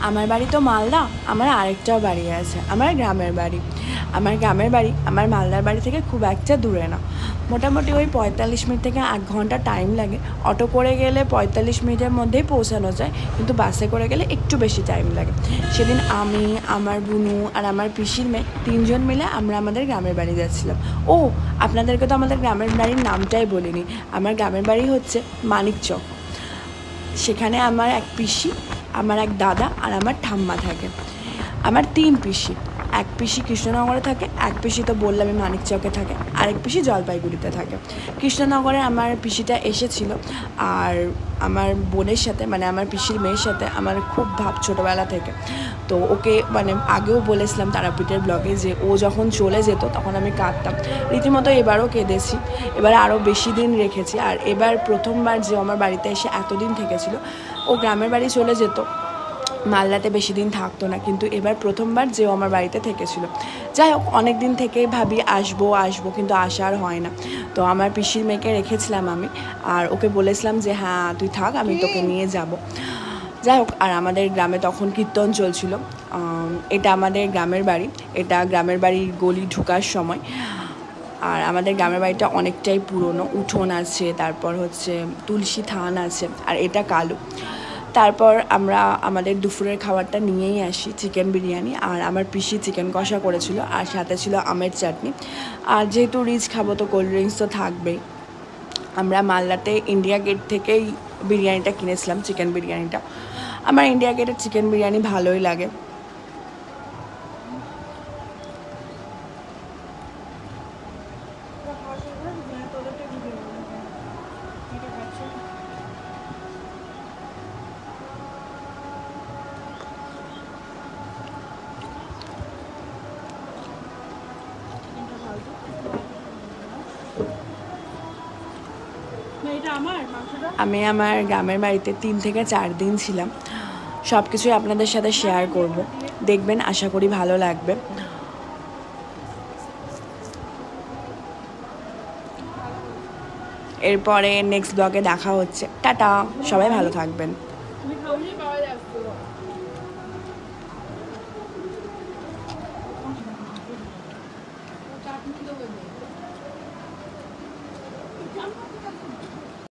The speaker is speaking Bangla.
আমার বাড়ি তো মালদা, আমার আরেকটাও বাড়ি আছে, আমার গ্রামের বাড়ি। আমার গ্রামের বাড়ি আমার মালদার বাড়ি থেকে খুব একটা দূরে না, মোটামুটি ওই 45 মিনিট থেকে 1 ঘন্টা টাইম লাগে। অটো করে গেলে 45 মিনিটের মধ্যেই পৌঁছানো যায়, কিন্তু বাসে করে গেলে একটু বেশি টাইম লাগে। সেদিন আমি, আমার বুনু আর আমার পিসির মেয়ে 3 জন মিলে আমরা আমাদের গ্রামের বাড়ি যাচ্ছিলাম। ও, আপনাদেরকে তো আমাদের গ্রামের বাড়ির নামটাই বলিনি। আমার গ্রামের বাড়ি হচ্ছে মানিকচক। সেখানে আমার এক পিসি, আমার এক দাদা আর আমার ঠাম্মা থাকে। আমার 3 পিসি, এক পিসি কৃষ্ণনগরে থাকে, এক পিসি তো বললামই মানিকচকে থাকে, আরেক পিসি জলপাইগুড়িতে থাকে। কৃষ্ণনগরে আমার পিসিটা এসেছিল, আর আমার বোনের সাথে মানে আমার পিসির মেয়ের সাথে আমার খুব ভাব ছোটোবেলা থেকে। তো ওকে মানে আগেও বলেছিলাম তারাপীঠের ব্লগে যে ও যখন চলে যেত তখন আমি কাঁদতাম, রীতিমতো এবারও কেঁদেছি। এবার আরও বেশি দিন রেখেছি, আর এবার প্রথমবার যে আমার বাড়িতে এসে এতদিন থেকেছিল। ও গ্রামের বাড়ি চলে যেত, মালদাতে বেশি দিন থাকতো না, কিন্তু এবার প্রথমবার যেও আমার বাড়িতে থেকেছিল। যাই হোক, অনেক দিন থেকেই ভাবি আসবো আসবো, কিন্তু আসার হয় না। তো আমার পিসির মেয়েকে রেখেছিলাম আমি, আর ওকে বলেছিলাম যে হ্যাঁ তুই থাক, আমি তোকে নিয়ে যাব। যাই হোক, আর আমাদের গ্রামে তখন কীর্তন চলছিল। এটা আমাদের গ্রামের বাড়ি, এটা গ্রামের বাড়ির গলি ঢোকার সময়। আর আমাদের গ্রামের বাড়িটা অনেকটাই পুরনো, উঠোন আছে, তারপর হচ্ছে তুলসী থান আছে, আর এটা কালো। তারপর আমরা আমাদের দুপুরের খাবারটা নিয়েই আসি, চিকেন বিরিয়ানি, আর আমার পিসি চিকেন কষা করেছিল, আর সাথে ছিল আমের চাটনি। আর যেহেতু রিচ খাবো তো কোল্ড ড্রিঙ্কস তো থাকবেই। আমরা মালদাতে ইন্ডিয়া গেট থেকেই বিরিয়ানিটা কিনেছিলাম, চিকেন বিরিয়ানিটা। আমার ইন্ডিয়া গেটের চিকেন বিরিয়ানি ভালোই লাগে। আমি আমার গ্রামের বাড়িতে 3 থেকে 4 দিন ছিলাম। সব কিছুই আপনাদের সাথে শেয়ার করব, দেখবেন, আশা করি ভালো লাগবে। এরপরে নেক্সট ব্লগে দেখা হচ্ছে। টাটা, সবাই ভালো থাকবেন।